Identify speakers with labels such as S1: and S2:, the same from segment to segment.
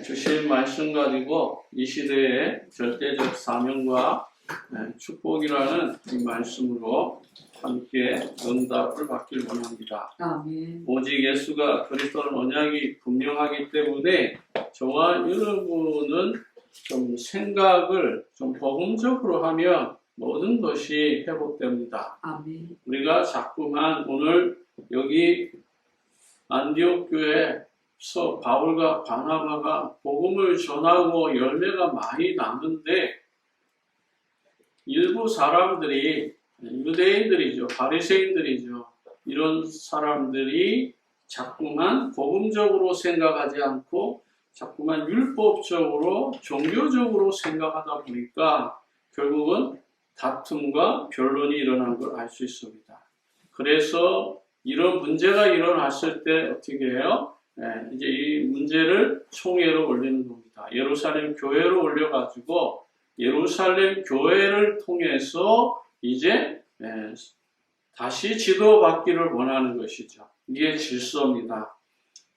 S1: 주신 말씀 가지고 이 시대의 절대적 사명과 축복이라는 이 말씀으로 함께 응답을 받길 원합니다.
S2: 아멘.
S1: 오직 예수가 그리스도는 언약이 분명하기 때문에 저와 여러분은 좀 생각을 좀 복음적으로 하면 모든 것이 회복됩니다.
S2: 아멘.
S1: 우리가 자꾸만 오늘 여기 안디옥 교회에서 바울과 바나바가 복음을 전하고 열매가 많이 나는데 일부 사람들이 유대인들이죠. 바리새인들이죠. 이런 사람들이 자꾸만 복음적으로 생각하지 않고 자꾸만 율법적으로 종교적으로 생각하다 보니까 결국은 다툼과 변론이 일어난 걸 알 수 있습니다. 그래서 이런 문제가 일어났을 때 어떻게 해요? 이제 이 문제를 총회로 올리는 겁니다. 예루살렘 교회로 올려가지고 예루살렘 교회를 통해서 이제 다시 지도받기를 원하는 것이죠. 이게 질서입니다.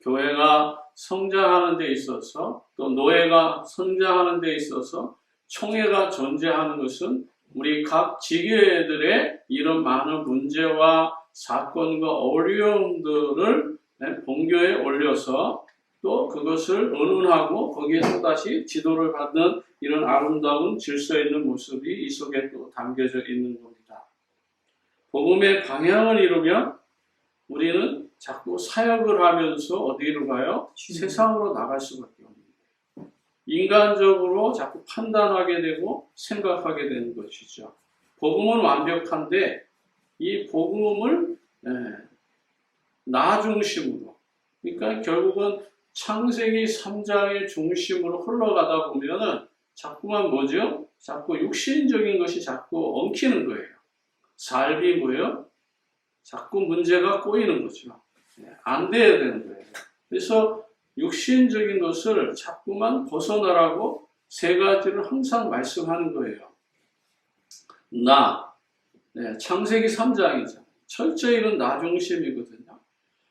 S1: 교회가 성장하는 데 있어서 또 노예가 성장하는 데 있어서 총회가 존재하는 것은 우리 각 지교회들의 이런 많은 문제와 사건과 어려움들을 본교에 올려서 또 그것을 의논하고 거기에 또다시 지도를 받는 이런 아름다운 질서 있는 모습이 이 속에 또 담겨져 있는 겁니다. 복음의 방향을 이루면 우리는 자꾸 사역을 하면서 어디로 가요? 세상으로 나갈 수밖에 없습니다. 인간적으로 자꾸 판단하게 되고 생각하게 되는 것이죠. 복음은 완벽한데 이 복음을 나 중심으로, 그러니까 결국은 창세기 3장의 중심으로 흘러가다 보면은 자꾸만 뭐죠? 자꾸 육신적인 것이 자꾸 엉키는 거예요. 삶이 뭐예요? 자꾸 문제가 꼬이는 거죠. 안 돼야 되는 거예요. 그래서 육신적인 것을 자꾸만 벗어나라고 세 가지를 항상 말씀하는 거예요. 나, 창세기 3장이죠. 철저히 이건 나 중심이거든요.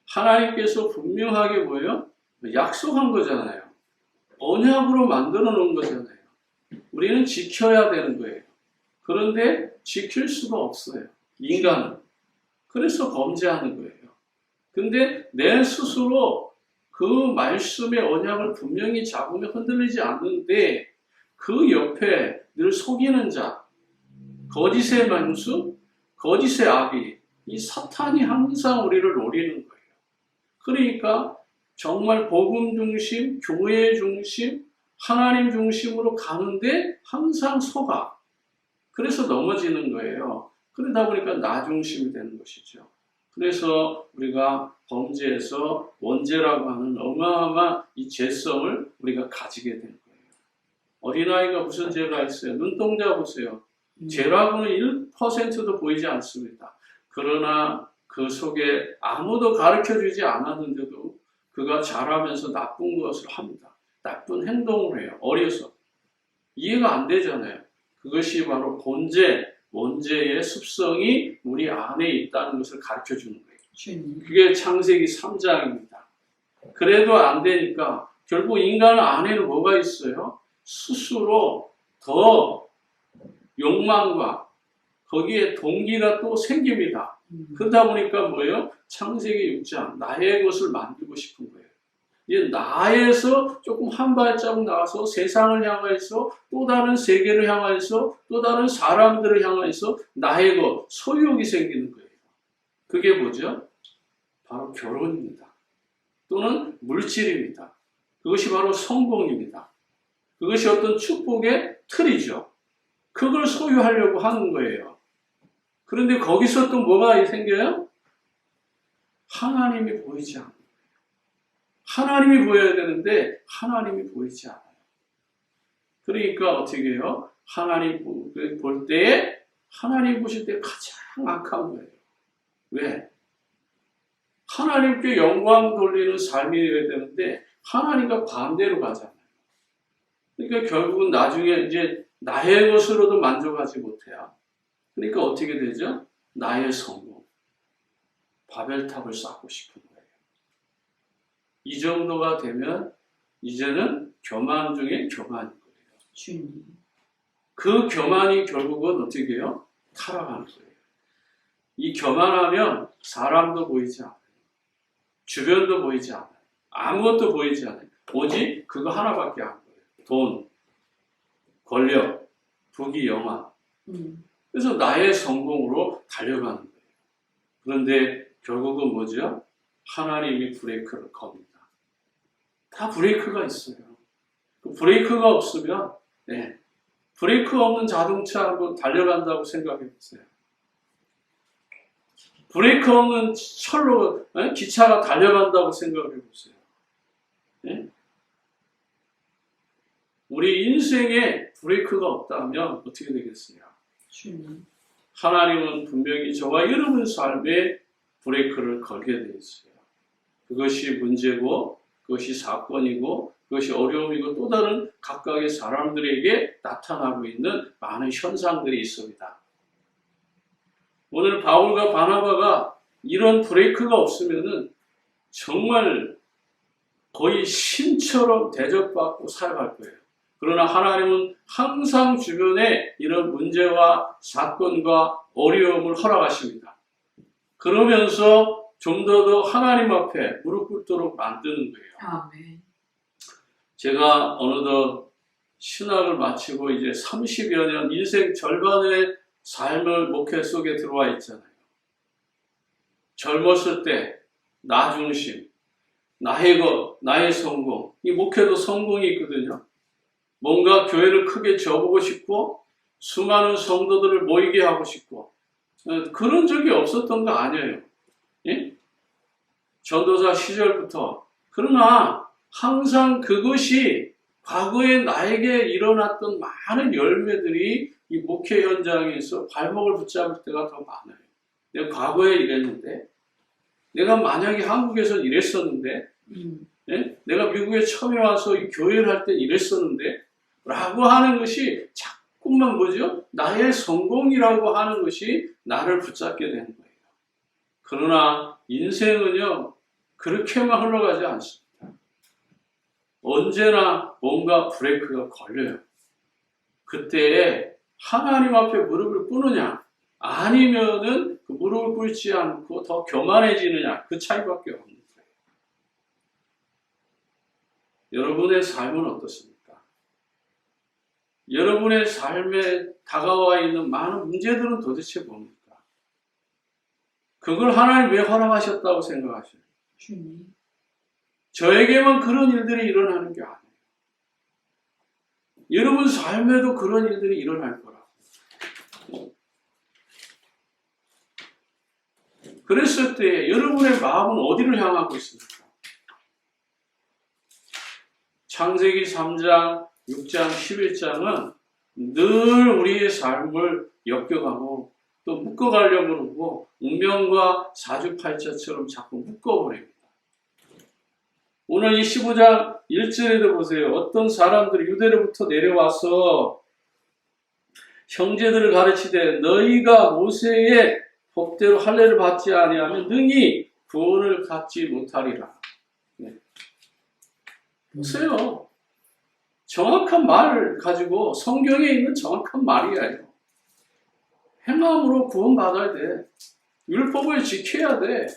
S1: 하나님께서 분명하게 뭐예요? 약속한 거잖아요. 언약으로 만들어 놓은 거잖아요. 우리는 지켜야 되는 거예요. 그런데 지킬 수가 없어요. 인간은. 그래서 범죄하는 거예요. 근데 내 스스로 그 말씀의 언약을 분명히 잡으면 흔들리지 않는데 그 옆에 늘 속이는 자, 거짓의 만수, 거짓의 아비, 이 사탄이 항상 우리를 노리는 거예요. 그러니까 정말 복음 중심, 교회 중심, 하나님 중심으로 가는데 항상 속아. 그래서 넘어지는 거예요. 그러다 보니까 나 중심이 되는 것이죠. 그래서 우리가 범죄에서 원죄라고 하는 어마어마한 이 죄성을 우리가 가지게 된 거예요. 어린아이가 무슨 죄가 있어요? 눈동자 보세요. 죄라고는 1%도 보이지 않습니다. 그러나 그 속에 아무도 가르쳐주지 않았는데도 그가 자라면서 나쁜 것을 합니다. 나쁜 행동을 해요. 어려서. 이해가 안 되잖아요. 그것이 바로 본죄, 원죄의 습성이 우리 안에 있다는 것을 가르쳐주는 거예요. 그게 창세기 3장입니다. 그래도 안 되니까 결국 인간 안에는 뭐가 있어요? 스스로 더 욕망과 거기에 동기가 또 생깁니다. 그러다 보니까 뭐예요? 창세기 6장 나의 것을 만들고 싶은 거예요. 이제 나에서 조금 한 발자국 나와서 세상을 향해서 또 다른 세계를 향해서 또 다른 사람들을 향해서 나의 것, 소유욕이 생기는 거예요. 그게 뭐죠? 바로 결혼입니다. 또는 물질입니다. 그것이 바로 성공입니다. 그것이 어떤 축복의 틀이죠. 그걸 소유하려고 하는 거예요. 그런데 거기서 또 뭐가 생겨요? 하나님이 보이지 않아요. 하나님이 보여야 되는데 하나님이 보이지 않아요. 그러니까 어떻게 해요? 하나님 볼 때에 하나님 보실 때 가장 악한 거예요. 왜? 하나님께 영광 돌리는 삶이 되어야 되는데 하나님과 반대로 가잖아요. 그러니까 결국은 나중에 이제 나의 것으로도 만족하지 못해요. 그러니까 어떻게 되죠? 나의 성공. 바벨탑을 쌓고 싶은 거예요. 이 정도가 되면 이제는 교만 중에 교만인 거예요.
S2: 주님.
S1: 그 교만이 결국은 어떻게 해요? 타락하는 거예요. 이 교만하면 사람도 보이지 않아요. 주변도 보이지 않아요. 아무것도 보이지 않아요. 오직 그거 하나밖에 안 보여요. 돈, 권력, 부귀, 영화. 그래서 나의 성공으로 달려가는 거예요. 그런데 결국은 뭐죠? 하나님이 브레이크를 겁니다. 다 브레이크가 있어요. 그 브레이크가 없으면 브레이크 없는 자동차 한번 달려간다고 생각해 보세요. 브레이크 없는 철로 기차가 달려간다고 생각해 보세요. 우리 인생에 브레이크가 없다면 어떻게 되겠어요? 하나님은 분명히 저와 여러분 삶에 브레이크를 걸게 되어 있어요. 그것이 문제고, 그것이 사건이고, 그것이 어려움이고, 또 다른 각각의 사람들에게 나타나고 있는 많은 현상들이 있습니다. 오늘 바울과 바나바가 이런 브레이크가 없으면은 정말 거의 신처럼 대접받고 살아갈 거예요. 그러나 하나님은 항상 주변에 이런 문제와 사건과 어려움을 허락하십니다. 그러면서 좀 더 하나님 앞에 무릎 꿇도록 만드는 거예요.
S2: 아멘.
S1: 제가 어느덧 신학을 마치고 이제 30여 년 인생 절반의 삶을 목회 속에 들어와 있잖아요. 젊었을 때 나 중심, 나의 것, 나의 성공. 이 목회도 성공이 있거든요. 뭔가 교회를 크게 지어보고 싶고 수많은 성도들을 모이게 하고 싶고 그런 적이 없었던 거 아니에요. 예? 전도사 시절부터. 그러나 항상 그것이 과거에 나에게 일어났던 많은 열매들이 이 목회 현장에서 발목을 붙잡을 때가 더 많아요. 내가 과거에 이랬는데, 내가 만약에 한국에서 이랬었는데, 예? 내가 미국에 처음에 와서 이 교회를 할 때 이랬었는데, 라고 하는 것이 자꾸만 뭐죠? 나의 성공이라고 하는 것이 나를 붙잡게 되는 거예요. 그러나 인생은요, 그렇게만 흘러가지 않습니다. 언제나 뭔가 브레이크가 걸려요. 그때 하나님 앞에 무릎을 꿇느냐, 아니면은 그 무릎을 꿇지 않고 더 교만해지느냐, 그 차이밖에 없는 거예요. 여러분의 삶은 어떻습니까? 여러분의 삶에 다가와 있는 많은 문제들은 도대체 뭡니까? 그걸 하나님 왜 허락하셨다고 생각하셔요? 저에게만 그런 일들이 일어나는 게 아니에요. 여러분 삶에도 그런 일들이 일어날 거라고. 그랬을 때 여러분의 마음은 어디를 향하고 있습니까? 창세기 3장, 6장, 11장은 늘 우리의 삶을 엮여가고 또 묶어가려고 그러고 운명과 사주팔자처럼 자꾸 묶어버립니다. 오늘 이 15장 1절에도 보세요. 어떤 사람들이 유대로부터 내려와서 형제들을 가르치되 너희가 모세의 법대로 할례를 받지 아니하면 능히 구원을 갖지 못하리라. 네. 보세요. 정확한 말을 가지고 성경에 있는 정확한 말이에요. 행함으로 구원받아야 돼. 율법을 지켜야 돼.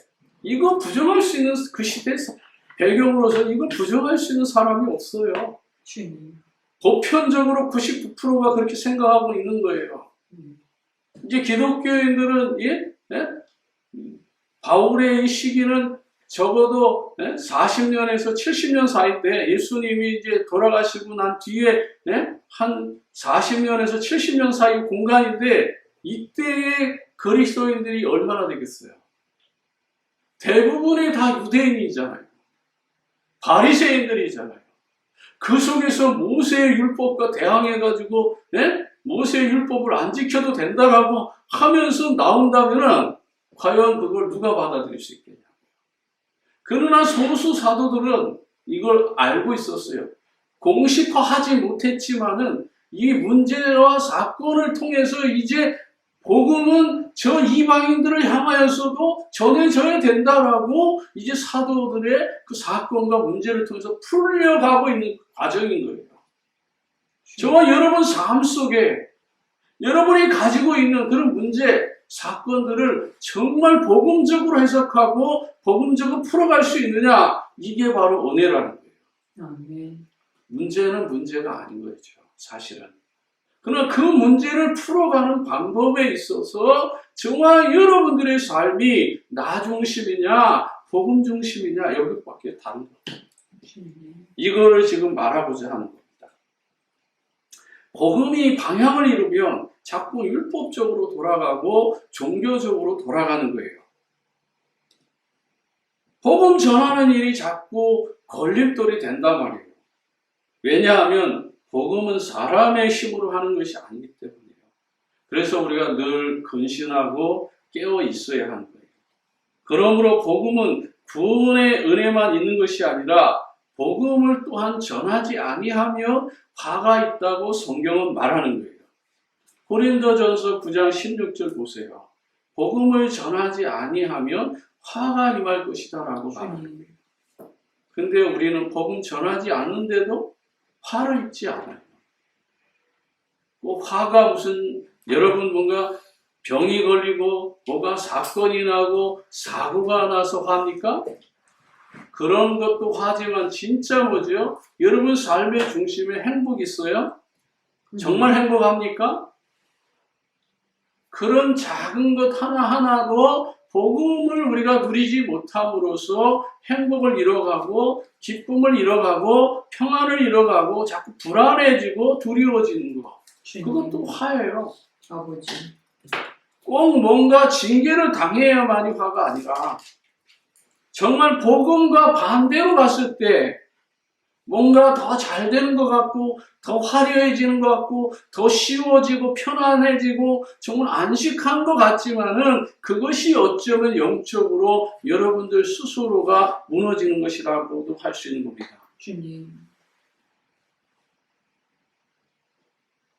S1: 이거 부정할 수 있는 그 시대에서 배경으로서 이걸 부정할 수 있는 사람이 없어요. 보편적으로 99%가 그렇게 생각하고 있는 거예요. 이제 기독교인들은 바울의 이 시기는 적어도 40년에서 70년 사이 때 예수님이 이제 돌아가시고 난 뒤에 한 40년에서 70년 사이 공간인데 이때의 그리스도인들이 얼마나 되겠어요? 대부분이 다 유대인이잖아요. 바리새인들이잖아요. 그 속에서 모세의 율법과 대항해가지고 모세의 율법을 안 지켜도 된다라고 하면서 나온다면은 과연 그걸 누가 받아들일 수 있겠냐. 그러나 소수 사도들은 이걸 알고 있었어요. 공식화하지 못했지만은 이 문제와 사건을 통해서 이제 복음은 저 이방인들을 향하여서도 전해져야 된다라고 이제 사도들의 그 사건과 문제를 통해서 풀려가고 있는 과정인 거예요. 저와 여러분 삶 속에 여러분이 가지고 있는 그런 문제, 사건들을 정말 복음적으로 해석하고 복음적으로 풀어갈 수 있느냐, 이게 바로 은혜라는 거예요.
S2: 아멘.
S1: 문제는 문제가 아닌 거죠, 사실은. 그러나 그 문제를 풀어가는 방법에 있어서 정말 여러분들의 삶이 나 중심이냐 복음 중심이냐 여기밖에 다른 거예요. 이거를 지금 말하고자 하는 겁니다. 복음이 방향을 잃으면 자꾸 율법적으로 돌아가고 종교적으로 돌아가는 거예요. 복음 전하는 일이 자꾸 걸림돌이 된단 말이에요. 왜냐하면 복음은 사람의 힘으로 하는 것이 아니기 때문이에요. 그래서 우리가 늘 근신하고 깨어 있어야 하는 거예요. 그러므로 복음은 구원의 은혜만 있는 것이 아니라 복음을 또한 전하지 아니하며 화가 있다고 성경은 말하는 거예요. 고린도전서 9장 16절 보세요. 복음을 전하지 아니하면 화가 임할 것이다 라고 말하는 거예요. 근데 우리는 복음 전하지 않는데도 화를 입지 않아요. 뭐 화가 무슨 여러분 뭔가 병이 걸리고 뭐가 사건이 나고 사고가 나서 화입니까? 그런 것도 화지만 진짜 뭐죠? 여러분 삶의 중심에 행복이 있어요? 정말 행복합니까? 그런 작은 것 하나하나도 복음을 우리가 누리지 못함으로써 행복을 잃어가고 기쁨을 잃어가고 평안을 잃어가고 자꾸 불안해지고 두려워지는 거. 그것도 화예요.
S2: 아버지.
S1: 꼭 뭔가 징계를 당해야만이 화가 아니라 정말 복음과 반대로 갔을 때 뭔가 더 잘 되는 것 같고 더 화려해지는 것 같고 더 쉬워지고 편안해지고 정말 안식한 것 같지만은 그것이 어쩌면 영적으로 여러분들 스스로가 무너지는 것이라고도 할 수 있는 겁니다.
S2: 주님.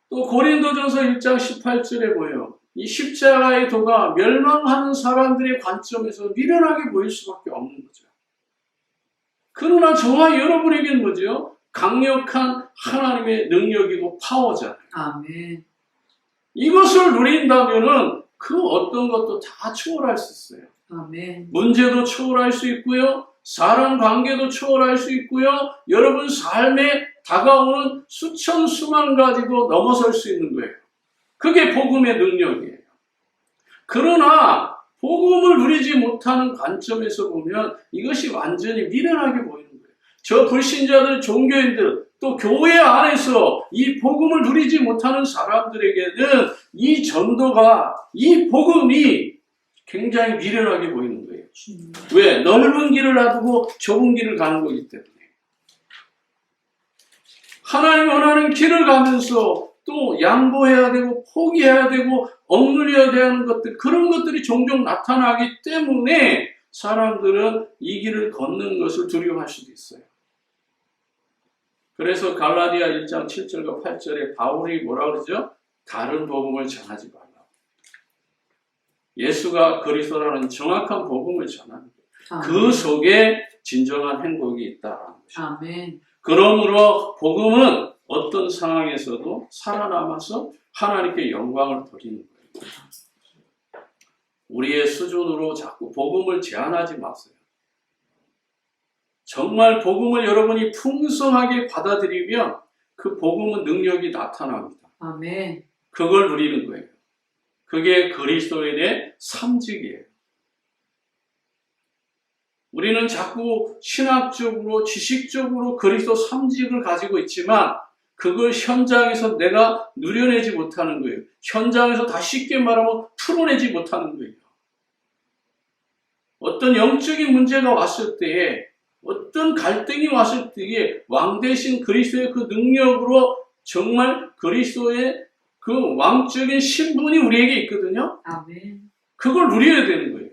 S1: 또 고린도전서 1장 18절에 보여요. 이 십자가의 도가 멸망하는 사람들의 관점에서 미련하게 보일 수밖에 없는 거죠. 그러나 저와 여러분에게는 뭐죠? 강력한 하나님의 능력이고 파워잖아요.
S2: 아멘.
S1: 이것을 누린다면은 그 어떤 것도 다 초월할 수 있어요.
S2: 아멘.
S1: 문제도 초월할 수 있고요. 사람 관계도 초월할 수 있고요. 여러분 삶에 다가오는 수천 수만 가지도 넘어설 수 있는 거예요. 그게 복음의 능력이에요. 그러나 복음을 누리지 못하는 관점에서 보면 이것이 완전히 미련하게 보이는 거예요. 저 불신자들, 종교인들, 또 교회 안에서 이 복음을 누리지 못하는 사람들에게는 이 전도가, 이 복음이 굉장히 미련하게 보이는 거예요. 왜? 넓은 길을 놔두고 좁은 길을 가는 거기 때문에. 하나님 원하는 길을 가면서 또 양보해야 되고 포기해야 되고 억눌려야 되는 것들, 그런 것들이 종종 나타나기 때문에 사람들은 이 길을 걷는 것을 두려워할 수도 있어요. 그래서 갈라디아 1장 7절과 8절에 바울이 뭐라 그러죠? 다른 복음을 전하지 말라. 예수가 그리스도라는 정확한 복음을 전하는 거예요. 그 속에 진정한 행복이 있다는 것이죠.
S2: 아멘.
S1: 그러므로 복음은 어떤 상황에서도 살아남아서 하나님께 영광을 돌리는 거예요. 우리의 수준으로 자꾸 복음을 제한하지 마세요. 정말 복음을 여러분이 풍성하게 받아들이면 그 복음은 능력이 나타납니다.
S2: 아멘.
S1: 그걸 누리는 거예요. 그게 그리스도인의 삼직이에요. 우리는 자꾸 신학적으로 지식적으로 그리스도 삼직을 가지고 있지만 그걸 현장에서 내가 누려내지 못하는 거예요. 현장에서 다 쉽게 말하면 풀어내지 못하는 거예요. 어떤 영적인 문제가 왔을 때에 어떤 갈등이 왔을 때에 왕 대신 그리스도의 그 능력으로 정말 그리스도의 그 왕적인 신분이 우리에게 있거든요.
S2: 아멘.
S1: 그걸 누려야 되는 거예요.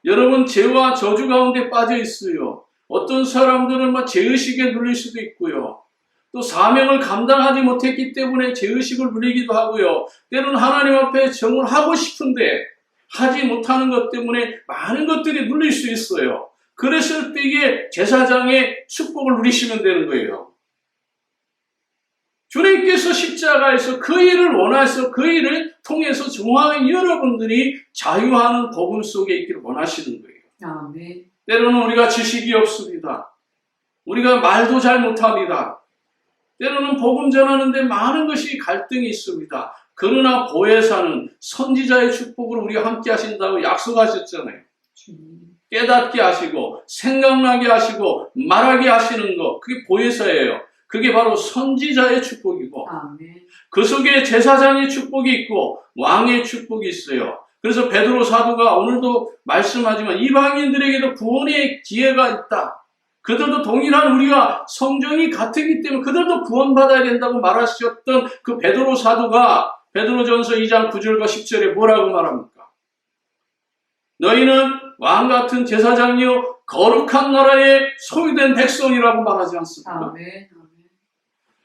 S1: 여러분 죄와 저주 가운데 빠져 있어요. 어떤 사람들은 막 죄의식에 눌릴 수도 있고요. 또 사명을 감당하지 못했기 때문에 죄의식을 누리기도 하고요. 때로는 하나님 앞에 정을 하고 싶은데 하지 못하는 것 때문에 많은 것들이 눌릴 수 있어요. 그랬을 때에 제사장의 축복을 누리시면 되는 거예요. 주님께서 십자가에서 그 일을 원하셔서 그 일을 통해서 정말 여러분들이 자유하는 복음 속에 있기를 원하시는 거예요.
S2: 아멘.
S1: 때로는 우리가 지식이 없습니다. 우리가 말도 잘 못합니다. 때로는 복음 전하는데 많은 것이 갈등이 있습니다. 그러나 보혜사는 선지자의 축복을 우리가 함께 하신다고 약속하셨잖아요.
S2: 주님.
S1: 깨닫게 하시고 생각나게 하시고 말하게 하시는 것, 그게 보혜사예요. 그게 바로 선지자의 축복이고
S2: 아멘.
S1: 그 속에 제사장의 축복이 있고 왕의 축복이 있어요. 그래서 베드로 사도가 오늘도 말씀하지만 이방인들에게도 구원의 기회가 있다. 그들도 동일한 우리가 성정이 같기 때문에 그들도 구원받아야 된다고 말하셨던 그 베드로 사도가 베드로전서 2장 9절과 10절에 뭐라고 말합니까? 너희는 왕같은 제사장이요 거룩한 나라의 소유된 백성이라고 말하지 않습니까?
S2: 아멘.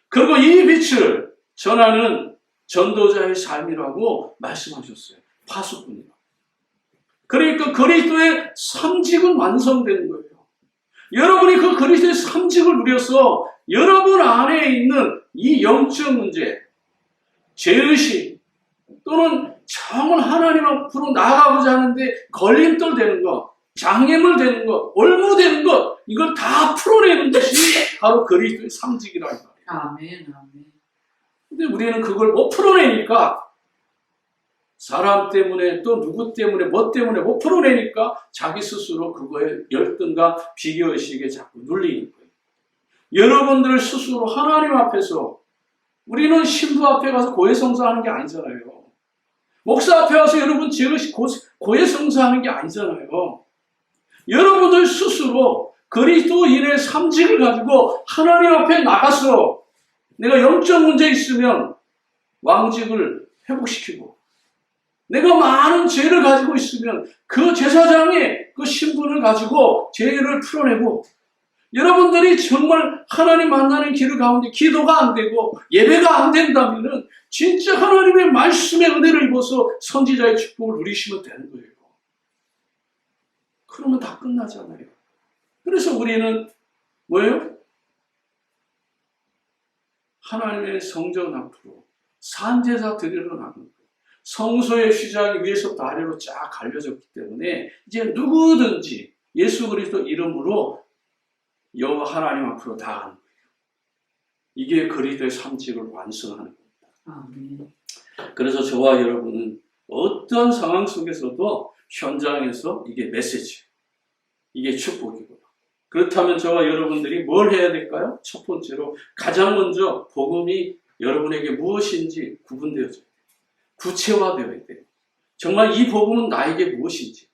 S1: 그리고 이 빛을 전하는 전도자의 삶이라고 말씀하셨어요. 파수꾼이라. 그러니까 그리스도의 삼직은 완성되는 거예요. 여러분이 그 그리스도의 삼직을 누려서 여러분 안에 있는 이 영적 문제, 죄의식 또는 정말 하나님 앞으로 나아가고자 하는데 걸림돌 되는 것, 장애물 되는 것, 올무되는 것, 이걸 다 풀어내는 것이 바로 그리스도의 삼직이라는 거예요.
S2: 아멘. 아멘.
S1: 근데 우리는 그걸 못 풀어내니까 사람 때문에 또 누구 때문에 뭐 때문에 못 풀어내니까 자기 스스로 그거에 열등과 비교의식에 자꾸 눌리는 거예요. 여러분들 스스로 하나님 앞에서 우리는 신부 앞에 가서 고해성사하는 게 아니잖아요. 목사 앞에 와서 여러분 죄의식 고해성사하는 게 아니잖아요. 여러분들 스스로 그리스도인의 삼직을 가지고 하나님 앞에 나가서 내가 영적 문제 있으면 왕직을 회복시키고 내가 많은 죄를 가지고 있으면 그 제사장의 그 신분을 가지고 죄를 풀어내고 여러분들이 정말 하나님 만나는 길 가운데 기도가 안 되고 예배가 안 된다면 진짜 하나님의 말씀의 은혜를 입어서 선지자의 축복을 누리시면 되는 거예요. 그러면 다 끝나잖아요. 그래서 우리는 뭐예요? 하나님의 성전 앞으로 산제사 드리러 나가는 거예요. 성소의 휘장이 위에서부터 아래로 쫙 갈려졌기 때문에 이제 누구든지 예수 그리스도 이름으로 여호와 하나님 앞으로 나가는 거예요. 이게 그리스도의 삼직을 완성하는 겁니다.
S2: 아멘.
S1: 그래서 저와 여러분은 어떤 상황 속에서도 현장에서 이게 메시지, 이게 축복이고요. 그렇다면 저와 여러분들이 뭘 해야 될까요? 첫 번째로 가장 먼저 복음이 여러분에게 무엇인지 구분되어져야 돼요. 구체화되어야 돼요. 정말 이 복음은 나에게 무엇인지.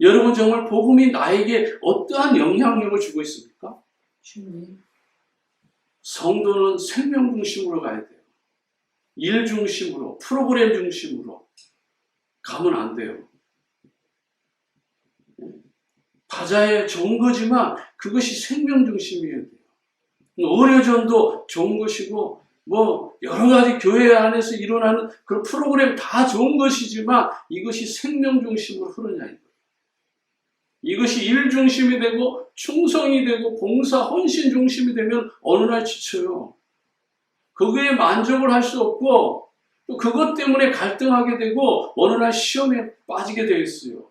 S1: 여러분 정말 복음이 나에게 어떠한 영향력을 주고 있습니까?
S2: 주님.
S1: 성도는 생명 중심으로 가야 돼요. 일 중심으로, 프로그램 중심으로 가면 안 돼요. 바자에 좋은 거지만 그것이 생명 중심이어야 돼요. 의료전도 좋은 것이고 뭐 여러 가지 교회 안에서 일어나는 그 프로그램 다 좋은 것이지만 이것이 생명 중심으로 흐르냐 이거예요. 이것이 일 중심이 되고 충성이 되고 봉사 헌신 중심이 되면 어느 날 지쳐요. 그거에 만족을 할 수 없고 또 그것 때문에 갈등하게 되고 어느 날 시험에 빠지게 되어 있어요.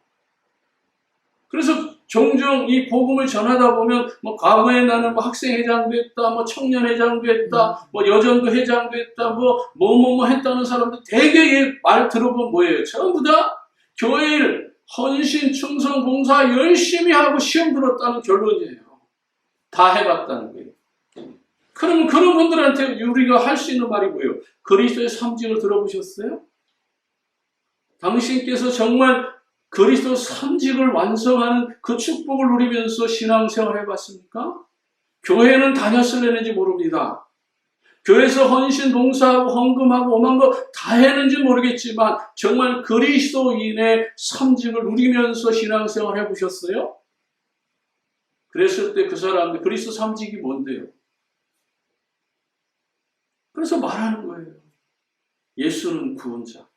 S1: 그래서 종종 이 복음을 전하다 보면 뭐 과거에 나는 뭐 학생회장도 했다, 뭐 청년회장도 했다, 뭐 여전도 회장도 했다, 뭐 했다는 사람들 되게 말 들어보면 뭐예요? 전부 다 교회 일, 헌신, 충성, 봉사 열심히 하고 시험 들었다는 결론이에요. 다 해봤다는 거예요. 그러면 그런 분들한테 우리가 할 수 있는 말이 뭐예요? 그리스도의 삼직을 들어보셨어요? 당신께서 정말 그리스도 삼직을 완성하는 그 축복을 누리면서 신앙생활 해봤습니까? 교회는 다녔을려는지 모릅니다. 교회에서 헌신, 봉사하고 헌금하고 오만 거 다 했는지 모르겠지만 정말 그리스도인의 삼직을 누리면서 신앙생활 해보셨어요? 그랬을 때 그 사람들 그리스도 삼직이 뭔데요? 그래서 말하는 거예요. 예수는 구원자,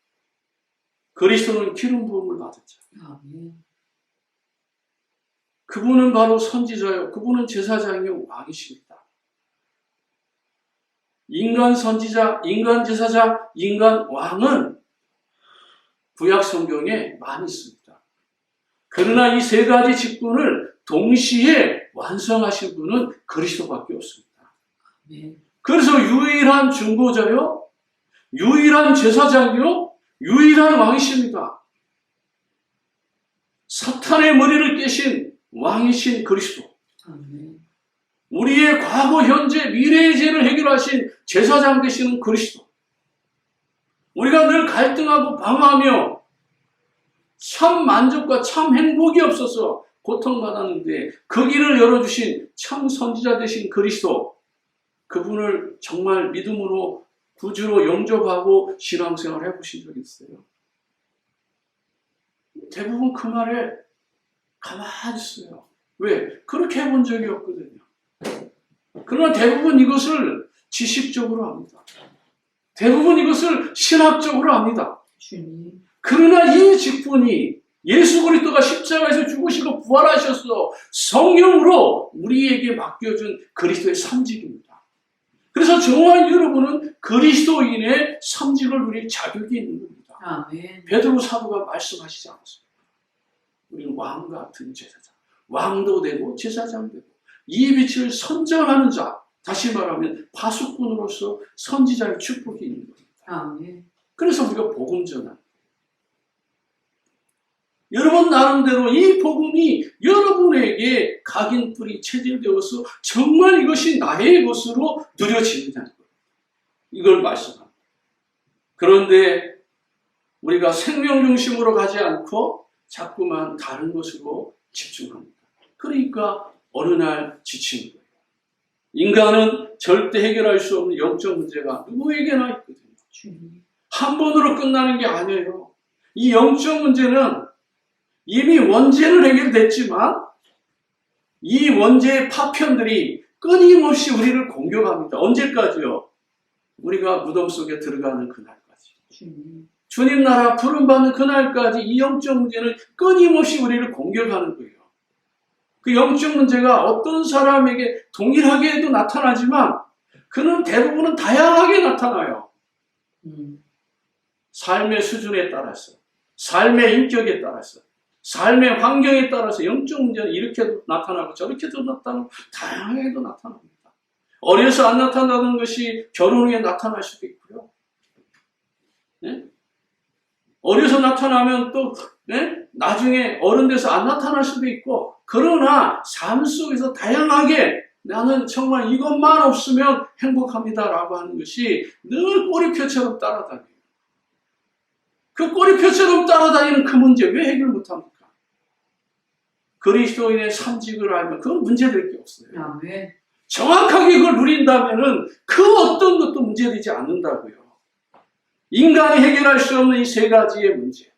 S1: 그리스도는 기름 부음을 받은 자.
S2: 아멘.
S1: 그분은 바로 선지자요. 그분은 제사장이요 왕이십니다. 인간 선지자, 인간 제사장, 인간 왕은 구약 성경에 많이 있습니다. 그러나 이 세 가지 직분을 동시에 완성하신 분은 그리스도밖에 없습니다.
S2: 아멘.
S1: 그래서 유일한 중보자요, 유일한 제사장이요, 유일한 왕이십니다. 사탄의 머리를 깨신 왕이신 그리스도.
S2: 아멘.
S1: 우리의 과거, 현재, 미래의 죄를 해결하신 제사장 되시는 그리스도. 우리가 늘 갈등하고 방황하며 참 만족과 참 행복이 없어서 고통받았는데 그 길을 열어주신 참 선지자 되신 그리스도. 그분을 정말 믿음으로 구주로 영접하고 신앙생활 해보신 적 있어요? 대부분 그 말에 가만히 있어요. 왜? 그렇게 해본 적이 없거든요. 그러나 대부분 이것을 지식적으로 합니다. 대부분 이것을 신학적으로 합니다.
S2: 주님.
S1: 그러나 이 직분이 예수 그리스도가 십자가에서 죽으시고 부활하셔서 성령으로 우리에게 맡겨준 그리스도의 삼직입니다. 그래서 정말 여러분은 그리스도인의 삼직을 누릴 자격이 있는 겁니다.
S2: 아멘.
S1: 베드로 사도가 말씀하시지 않았습니까? 우리는 왕 같은 제사장, 왕도 되고 제사장 되고 이 빛을 선전하는 자, 다시 말하면 파수꾼으로서 선지자의 축복이 있는 겁니다.
S2: 아멘.
S1: 그래서 우리가 복음 전한 여러분 나름대로 이 복음이 여러분에게 각인뿔이 체질되어서 정말 이것이 나의 것으로 누려지느냐는 거예요. 이걸 말씀합니다. 그런데 우리가 생명 중심으로 가지 않고 자꾸만 다른 것으로 집중합니다. 그러니까 어느 날 지치는 거예요. 인간은 절대 해결할 수 없는 영적 문제가 누구에게나 있거든요.
S2: 주님.
S1: 한 번으로 끝나는 게 아니에요. 이 영적 문제는 이미 원죄는 해결됐지만 이 원죄의 파편들이 끊임없이 우리를 공격합니다. 언제까지요? 우리가 무덤 속에 들어가는 그날까지.
S2: 주님.
S1: 주님 나라 부름받는 그날까지 이 영적 문제는 끊임없이 우리를 공격하는 거예요. 그 영적 문제가 어떤 사람에게 동일하게도 나타나지만 그는 대부분은 다양하게 나타나요. 삶의 수준에 따라서, 삶의 인격에 따라서, 삶의 환경에 따라서 영적 문제는 이렇게도 나타나고 저렇게도 나타나고 다양하게도 나타납니다. 어려서 안 나타나는 것이 결혼 후에 나타날 수도 있고요. 네? 어려서 나타나면 또 나중에 어른 돼서 안 나타날 수도 있고, 그러나 삶 속에서 다양하게 나는 정말 이것만 없으면 행복합니다라고 하는 것이 늘 꼬리표처럼 따라다녀요. 그 꼬리표처럼 따라다니는 그 문제 왜 해결 못합니까? 그리스도인의 삼직을 알면 그건 문제될 게 없어요.
S2: 아멘.
S1: 정확하게 그걸 누린다면은 그 어떤 것도 문제되지 않는다고요. 인간이 해결할 수 없는 이 세 가지의 문제.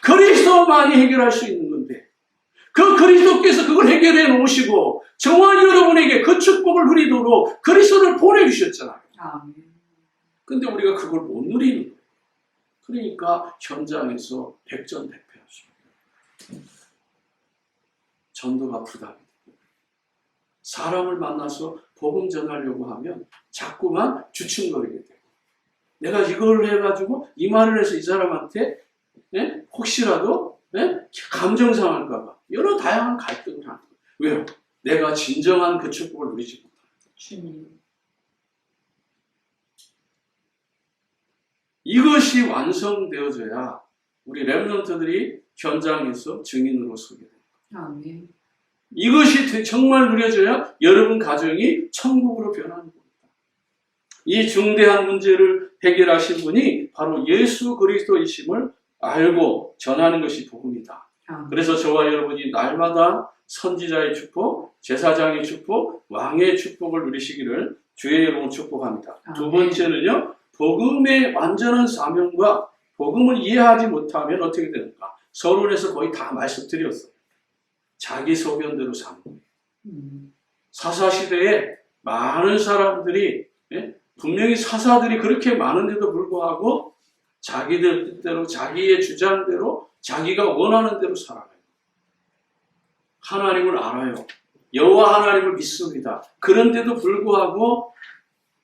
S1: 그리스도만이 해결할 수 있는 건데, 그 그리스도께서 그걸 해결해 놓으시고, 정말 여러분에게 그 축복을 누리도록 그리스도를 보내주셨잖아요.
S2: 아멘.
S1: 근데 우리가 그걸 못 누리는 거예요. 그러니까 현장에서 백전백패하십니다. 전도가 부담이 되고, 사람을 만나서 복음 전하려고 하면 자꾸만 주춤거리게 되고, 내가 이걸 해가지고 이 말을 해서 이 사람한테 혹시라도 감정 상할까봐 여러 다양한 갈등을 하는 거예요. 왜요? 내가 진정한 그 축복을 누리지 못하는 거예요.
S2: 주님.
S1: 이것이 완성되어져야 우리 렘넌트들이 현장에서 증인으로 서게 됩니다.
S2: 아멘.
S1: 이것이 정말 누려져야 여러분 가정이 천국으로 변하는 겁니다. 이 중대한 문제를 해결하신 분이 바로 예수 그리스도이심을 알고 전하는 것이 복음이다.
S2: 아멘.
S1: 그래서 저와 여러분이 날마다 선지자의 축복, 제사장의 축복, 왕의 축복을 누리시기를 주의 이름으로 축복합니다. 두 번째는요, 복음의 완전한 사명과 복음을 이해하지 못하면 어떻게 되는가? 서론에서 거의 다 말씀드렸어요. 자기 소견대로 사는 거예요. 사사시대에 많은 사람들이 분명히 사사들이 그렇게 많은데도 불구하고 자기들 뜻대로 자기의 주장대로 자기가 원하는 대로 살아가요. 하나님을 알아요. 여호와 하나님을 믿습니다. 그런데도 불구하고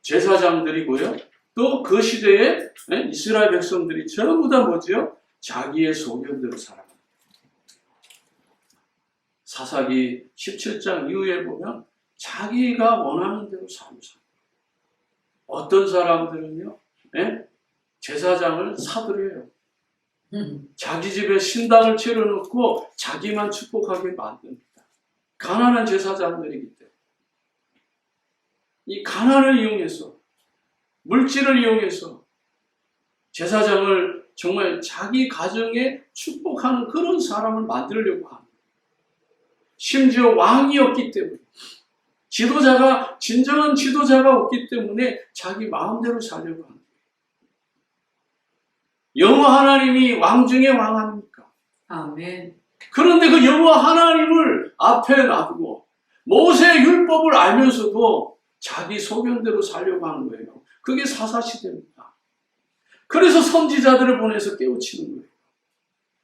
S1: 제사장들이고요. 또 그 시대에 이스라엘 백성들이 전부 다 뭐지요? 자기의 소견대로 살아갑니다. 사사기 17장 이후에 보면 자기가 원하는 대로 삶을 살아요. 어떤 사람들은요, 제사장을 사들여요. 자기 집에 신당을 차려놓고 자기만 축복하게 만듭니다. 가난한 제사장들이기 때문에. 이 가난을 이용해서, 물질을 이용해서 제사장을 정말 자기 가정에 축복하는 그런 사람을 만들려고 합니다. 심지어 왕이었기 때문에, 진정한 지도자가 없기 때문에 자기 마음대로 살려고 합니다. 여호와 하나님이 왕 중에 왕 아닙니까?
S2: 아멘.
S1: 그런데 그 여호와 하나님을 앞에 놔두고 모세의 율법을 알면서도 자기 소견대로 살려고 하는 거예요. 그게 사사시대입니다. 그래서 선지자들을 보내서 깨우치는 거예요.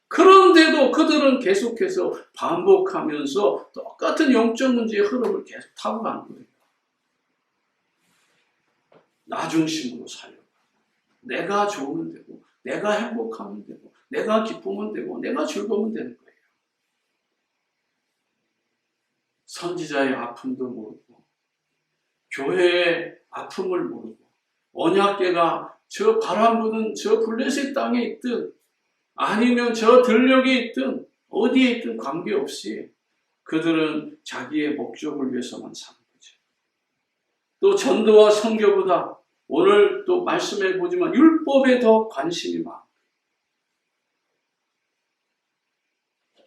S1: 그런데도 그들은 계속해서 반복하면서 똑같은 영적 문제의 흐름을 계속 타고 가는 거예요. 나 중심으로 살려고. 내가 좋으면 되고, 내가 행복하면 되고, 내가 기쁘면 되고, 내가 즐거우면 되는 거예요. 선지자의 아픔도 모르고, 교회의 아픔을 모르고, 언약궤가 저 바람 부는 저 블레셋 땅에 있든 아니면 저 들녘에 있든 어디에 있든 관계없이 그들은 자기의 목적을 위해서만 사는 거죠. 또 전도와 선교보다 오늘 또 말씀해 보지만 율법에 더 관심이 많아요.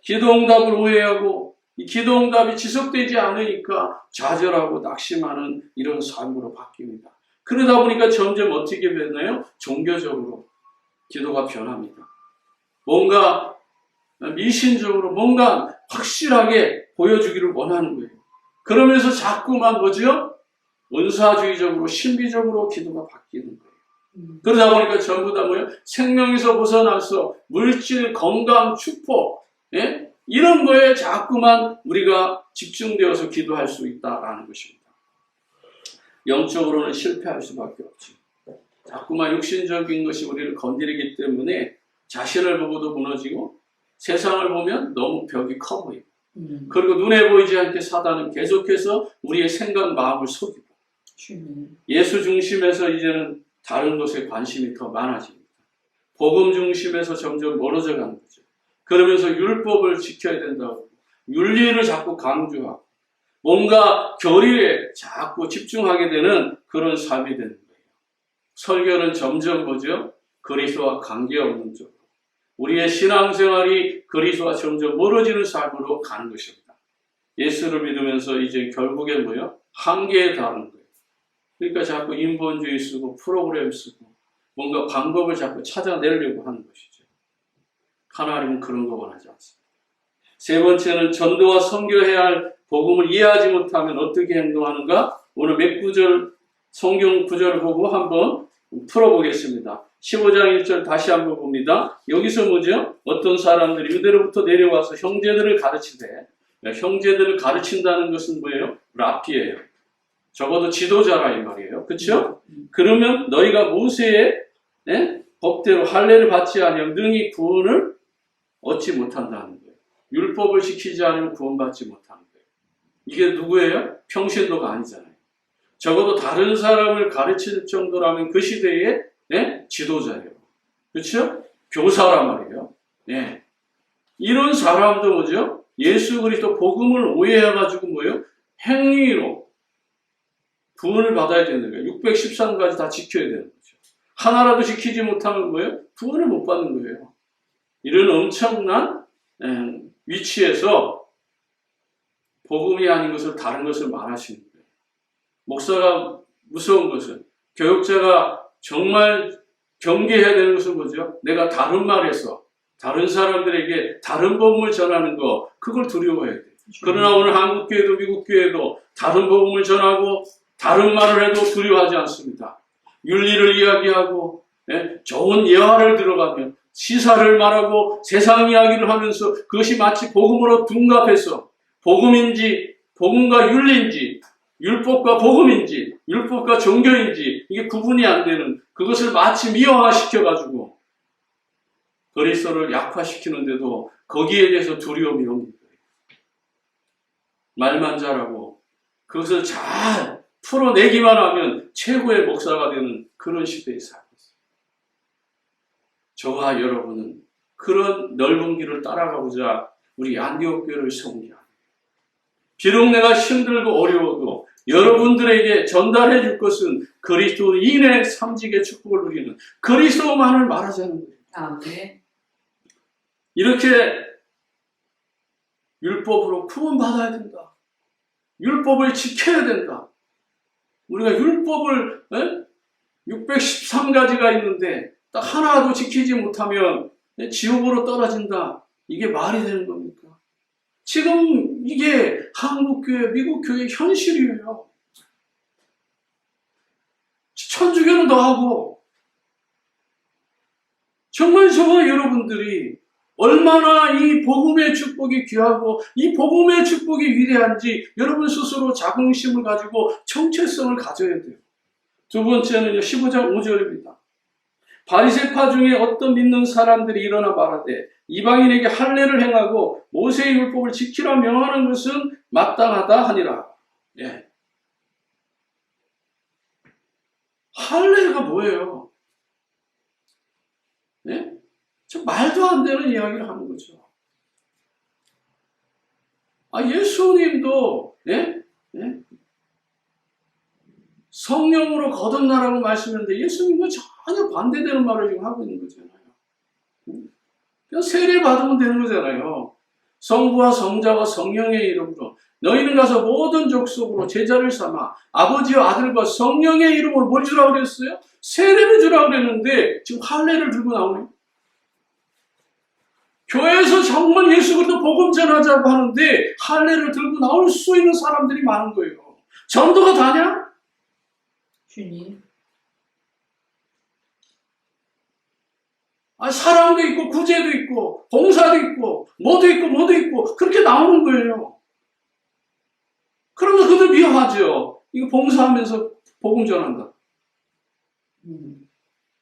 S1: 기도응답을 오해하고 이 기도응답이 지속되지 않으니까 좌절하고 낙심하는 이런 삶으로 바뀝니다. 그러다 보니까 점점 어떻게 변해요? 종교적으로 기도가 변합니다. 뭔가 미신적으로 뭔가 확실하게 보여주기를 원하는 거예요. 그러면서 자꾸만 뭐죠? 은사주의적으로 신비적으로 기도가 바뀌는 거예요. 그러다 보니까 전부 다 뭐예요? 생명에서 벗어나서 물질, 건강, 축복 이런 거에 자꾸만 우리가 집중되어서 기도할 수 있다라는 것입니다. 영적으로는 실패할 수밖에 없죠. 자꾸만 육신적인 것이 우리를 건드리기 때문에 자신을 보고도 무너지고 세상을 보면 너무 벽이 커 보이고 그리고 눈에 보이지 않게 사단은 계속해서 우리의 생각, 마음을 속이고 예수 중심에서 이제는 다른 것에 관심이 더 많아집니다. 복음 중심에서 점점 멀어져 가는 거죠. 그러면서 율법을 지켜야 된다고 윤리를 자꾸 강조하고 뭔가 교리에 자꾸 집중하게 되는 그런 삶이 되는 거예요. 설교는 점점 뭐죠? 그리스도와 관계없는 쪽으로 우리의 신앙생활이 그리스도와 점점 멀어지는 삶으로 가는 것입니다. 예수를 믿으면서 이제 결국에 뭐예요? 한계에 닿는 거예요. 그러니까 자꾸 인본주의 쓰고 프로그램 쓰고 뭔가 방법을 자꾸 찾아내려고 하는 것이죠. 하나님은 그런 거 원하지 않습니다. 세 번째는 전도와 선교해야 할 복음을 이해하지 못하면 어떻게 행동하는가? 오늘 몇 구절 성경 구절을 보고 한번 풀어보겠습니다. 15장 1절 다시 한번 봅니다. 여기서 뭐죠? 어떤 사람들이 유대로부터 내려와서 형제들을 가르치되 형제들을 가르친다는 것은 뭐예요? 랍비예요. 적어도 지도자라 이 말이에요. 그렇죠? 그러면 너희가 모세의 법대로 할례를 받지 않으면 능히 구원을 얻지 못한다는 거예요. 율법을 지키지 않으면 구원받지 못하는 거예요. 이게 누구예요? 평신도가 아니잖아요. 적어도 다른 사람을 가르칠 정도라면 그 시대에 지도자예요. 그렇죠? 교사란 말이에요. 이런 사람도 뭐죠? 예수 그리스도 복음을 오해해가지고 뭐예요? 행위로 구원을 받아야 되는 거예요. 613가지 다 지켜야 되는 거죠. 하나라도 지키지 못하면 뭐예요? 구원을 못 받는 거예요. 이런 엄청난 위치에서 복음이 아닌 것을 다른 것을 말하시는 거예요. 목사가 무서운 것은 교육자가 정말 경계해야 되는 것은 뭐죠? 내가 다른 말에서 다른 사람들에게 다른 복음을 전하는 거 그걸 두려워해야 돼요. 그러나 오늘 한국 교회도 미국 교회도 다른 복음을 전하고 다른 말을 해도 두려워하지 않습니다. 윤리를 이야기하고 좋은 예화를 들어가며 시사를 말하고 세상 이야기를 하면서 그것이 마치 복음으로 둔갑해서 복음인지 복음과 윤리인지 율법과 복음인지 율법과 종교인지 이게 구분이 안 되는 그것을 마치 미화시켜가지고 그리스도를 약화시키는데도 거기에 대해서 두려움이 없는 거예요. 말만 잘하고 그것을 잘 풀어내기만 하면 최고의 목사가 되는 그런 시대에 살고 있어요. 저와 여러분은 그런 넓은 길을 따라가고자 우리 안디옥 교회를 섬기합니다. 비록 내가 힘들고 어려워도 여러분들에게 전달해 줄 것은 그리스도인의 삼직의 축복을 누리는 그리스도만을 말하자는 거예요.
S2: 아멘.
S1: 이렇게 율법으로 구원받아야 된다. 율법을 지켜야 된다. 우리가 율법을 613가지가 있는데 딱 하나도 지키지 못하면 지옥으로 떨어진다. 이게 말이 되는 겁니까? 지금 이게 한국교회, 미국교회 현실이에요. 천주교는 더하고 정말 저와 여러분들이 얼마나 이 복음의 축복이 귀하고 이 복음의 축복이 위대한지 여러분 스스로 자긍심을 가지고 정체성을 가져야 돼요. 두 번째는요, 15장 5절입니다. 바리새파 중에 어떤 믿는 사람들이 일어나 말하되 이방인에게 할례를 행하고 모세의 율법을 지키라 명하는 것은 마땅하다 하니라. 예. 할례가 뭐예요? 예? 저 말도 안 되는 이야기를 하는 거죠. 예수님도 성령으로 거듭나라고 말씀했는데 예수님은 전혀 반대되는 말을 지금 하고 있는 거잖아요. 그냥 세례 받으면 되는 거잖아요. 성부와 성자와 성령의 이름으로 너희는 가서 모든 족속으로 제자를 삼아 아버지와 아들과 성령의 이름으로 뭘 주라고 그랬어요? 세례를 주라고 그랬는데 지금 할례를 들고 나오네요. 교회에서 정말 예수 그리스도 복음 전하자고 하는데 할례를 들고 나올 수 있는 사람들이 많은 거예요. 전도가 다냐?
S2: 주님.
S1: 사랑도 있고 구제도 있고 봉사도 있고 뭐도 있고 그렇게 나오는 거예요. 그러면 그들 미워하죠. 이거 봉사하면서 복음 전한다.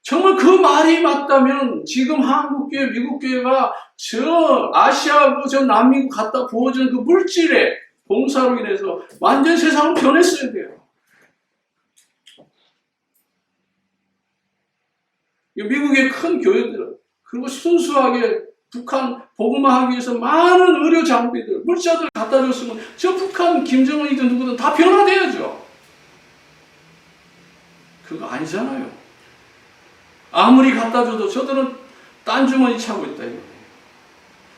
S1: 정말 그 말이 맞다면 지금 한국교회, 미국교회가 저 아시아하고 저 남미국 갖다 부어준 그 물질의 봉사로 인해서 완전 세상을 변했어야 돼요. 미국의 큰 교회들, 그리고 순수하게 북한 복음화하기 위해서 많은 의료 장비들, 물자들 갖다 줬으면 저 북한 김정은이든 누구든 다 변화돼야죠. 그거 아니잖아요. 아무리 갖다 줘도 저들은 딴 주머니 차고 있다 이거예요.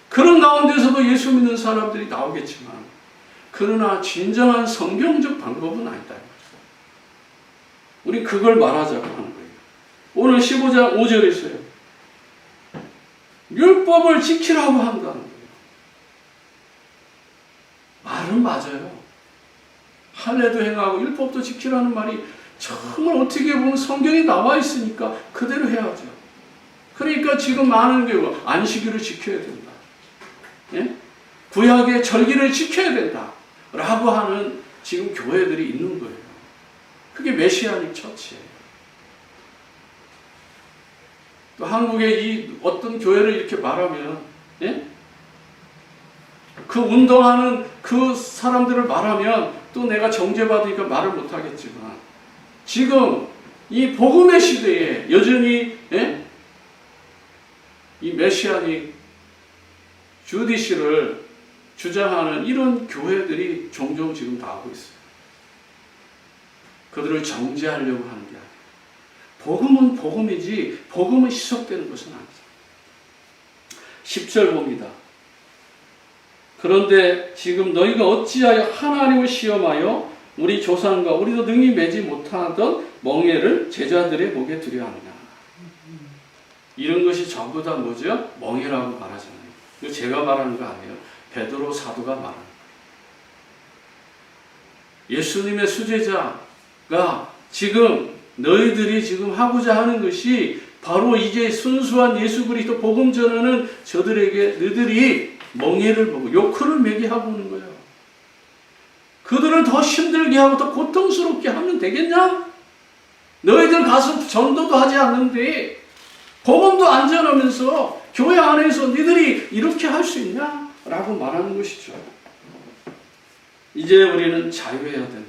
S1: 그런 가운데서도 예수 믿는 사람들이 나오겠지만 그러나 진정한 성경적 방법은 아니다. 우리 그걸 말하자고 하는 거예요. 오늘 15장 5절에 있어요. 율법을 지키라고 한다는 거예요. 말은 맞아요. 할례도 행하고 율법도 지키라는 말이 정말 어떻게 보면 성경에 나와 있으니까 그대로 해야죠. 그러니까 지금 많은 교회가 안식일을 지켜야 된다. 예? 구약의 절기를 지켜야 된다. 라고 하는 지금 교회들이 있는 거예요. 그게 메시아닉 처치예요. 또 한국의 이 어떤 교회를 이렇게 말하면 그 운동하는 그 사람들을 말하면 또 내가 정죄받으니까 말을 못하겠지만 지금 이 복음의 시대에 여전히 이 메시아닉 주디시를 주장하는 이런 교회들이 종종 지금 나오고 있어요. 그들을 정죄하려고 하는 게 아니에요. 복음은 복음이지 복음은 희석되는 것은 아니죠. 10절 봅니다. 그런데 지금 너희가 어찌하여 하나님을 시험하여 우리 조상과 우리도 능히 매지 못하던 멍에를 제자들의 목에 두려 하느냐. 이런 것이 전부 다 뭐죠? 멍에라고 말하잖아요. 이거 제가 말하는 거 아니에요. 베드로 사도가 말하는 거예요. 예수님의 수제자가 지금 너희들이 지금 하고자 하는 것이 바로 이제 순수한 예수 그리스도 복음 전하는 저들에게 너희들이 멍해를 보고 욕을 매게 하고 오는 거예요. 그들을 더 힘들게 하고 더 고통스럽게 하면 되겠냐? 너희들 가서 전도도 하지 않는데 복음도 안 전하면서 교회 안에서 너희들이 이렇게 할 수 있냐? 라고 말하는 것이죠. 이제 우리는 자유해야 됩니다.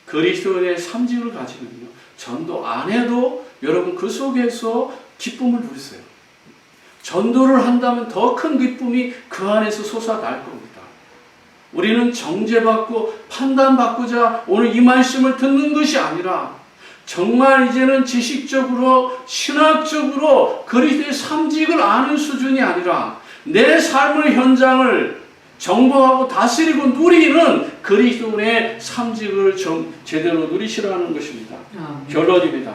S1: 그리스도인의 삼직을 가지면요, 전도 안 해도 여러분 그 속에서 기쁨을 누리세요. 전도를 한다면 더 큰 기쁨이 그 안에서 솟아날 겁니다. 우리는 정죄받고 판단받고자 오늘 이 말씀을 듣는 것이 아니라 정말 이제는 지식적으로 신학적으로 그리스도의 삼직을 아는 수준이 아니라 내 삶의 현장을 정복하고 다스리고 누리는 그리스도의 삼직을 제대로 누리시라는 것입니다. 결론입니다.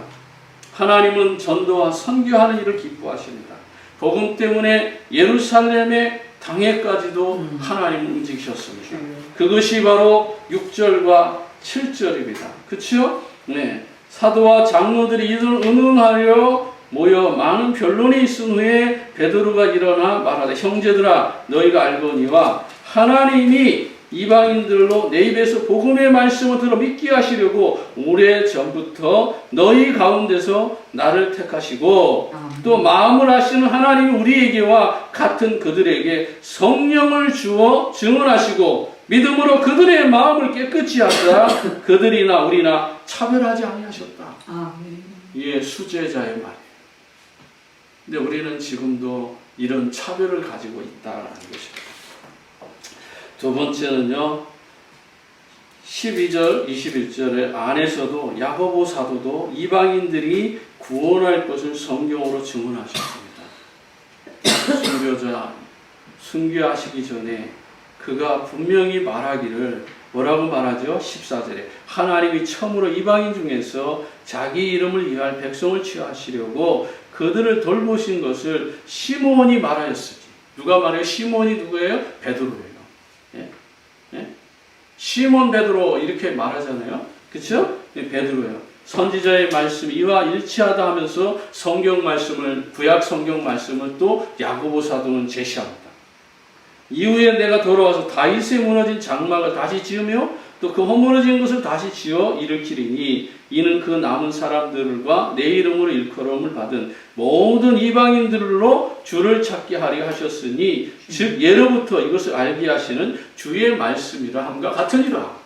S1: 하나님은 전도와 선교하는 일을 기뻐하십니다. 복음 때문에 예루살렘의 당해까지도 하나님은 움직이셨습니다. 그것이 바로 6절과 7절입니다. 그렇죠? 네. 사도와 장로들이 이들을 의논하려 모여 많은 변론이 있은 후에 베드로가 일어나 말하되 형제들아 너희가 알거니와 하나님이 이방인들로 내 입에서 복음의 말씀을 들어 믿게 하시려고 오래전부터 너희 가운데서 나를 택하시고 또 마음을 아시는 하나님이 우리에게와 같은 그들에게 성령을 주어 증언하시고 믿음으로 그들의 마음을 깨끗이 하사 그들이나 우리나 차별하지 아니하셨다. 이게 수제자의 말이에요. 근데 우리는 지금도 이런 차별을 가지고 있다는 것입니다. 두 번째는요, 12절, 21절의 안에서도 야고보 사도도 이방인들이 구원할 것을 성경으로 증언하셨습니다. 순교자, 순교하시기 전에 그가 분명히 말하기를 뭐라고 말하죠? 14절에 하나님이 처음으로 이방인 중에서 자기 이름을 위할 백성을 취하시려고 그들을 돌보신 것을 시몬이 말하였으니 누가 말해요? 시몬이 누구예요? 베드로예요. 예? 예? 시몬 베드로 이렇게 말하잖아요. 그렇죠? 베드로예요. 선지자의 말씀 이와 일치하다 하면서 성경 말씀을 구약 성경 말씀을 또 야고보 사도는 제시합니다. 이후에 내가 돌아와서 다윗의 무너진 장막을 다시 지으며 또 그 허물어진 것을 다시 지어 일으키리니 이는 그 남은 사람들과 내 이름으로 일컬음을 받은 모든 이방인들로 주를 찾게 하려 하셨으니 즉 예로부터 이것을 알게 하시는 주의 말씀이라 함과 같으니라.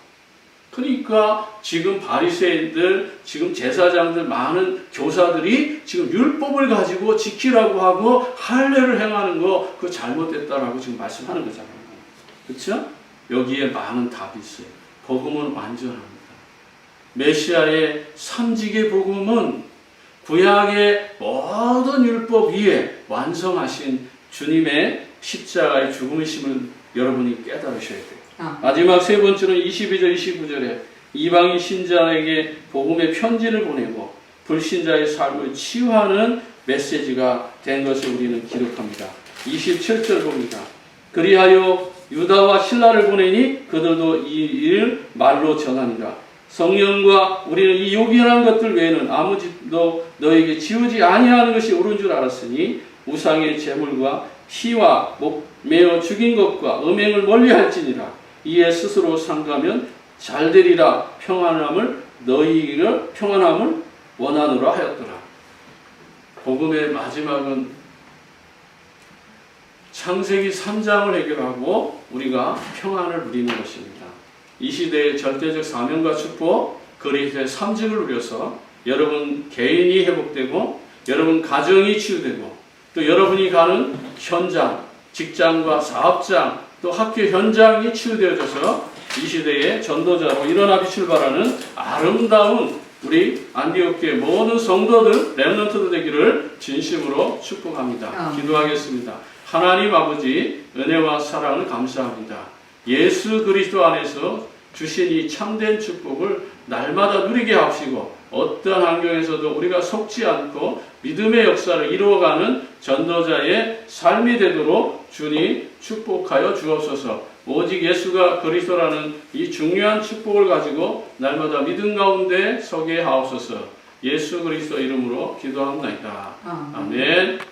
S1: 그러니까 지금 바리새인들, 지금 제사장들, 많은 교사들이 지금 율법을 가지고 지키라고 하고 할례를 행하는 거 그거 잘못됐다라고 지금 말씀하는 거잖아요. 그렇죠? 여기에 많은 답이 있어요. 복음은 완전합니다. 메시아의 삼직의 복음은 구약의 모든 율법 위에 완성하신 주님의 십자가의 죽음이심을 여러분이 깨달으셔야 돼요. 마지막 세 번째는 22절, 29절에 이방인 신자에게 복음의 편지를 보내고 불신자의 삶을 치유하는 메시지가 된 것을 우리는 기록합니다. 27절 봅니다. 그리하여 유다와 신라를 보내니 그들도 이 일을 말로 전하니라. 성령과 우리는 이 요긴한 것들 외에는 아무 짓도 너에게 지우지 아니하는 것이 옳은 줄 알았으니 우상의 제물과 피와 목 메어 죽인 것과 음행을 멀리할지니라. 이에 스스로 상가면 잘되리라. 너희를 평안함을 원하노라 하였더라. 복음의 마지막은 창세기 3장을 해결하고 우리가 평안을 누리는 것입니다. 이 시대의 절대적 사명과 축복, 그리스도의 삼직을 누려서 여러분 개인이 회복되고 여러분 가정이 치유되고 또 여러분이 가는 현장, 직장과 사업장, 또 학교 현장이 치유되어져서 이 시대의 전도자로 일어나 빛을 발하는 아름다운 우리 안디옥교의 모든 성도들, 렘넌트들 되기를 진심으로 축복합니다. 기도하겠습니다. 하나님 아버지 은혜와 사랑을 감사합니다. 예수 그리스도 안에서 주신 이 참된 축복을 날마다 누리게 하시고 어떤 환경에서도 우리가 속지 않고 믿음의 역사를 이루어가는 전도자의 삶이 되도록 주님 축복하여 주옵소서. 오직 예수가 그리스도라는 이 중요한 축복을 가지고 날마다 믿음 가운데 서게 하옵소서. 예수 그리스도 이름으로 기도합니다. 아멘.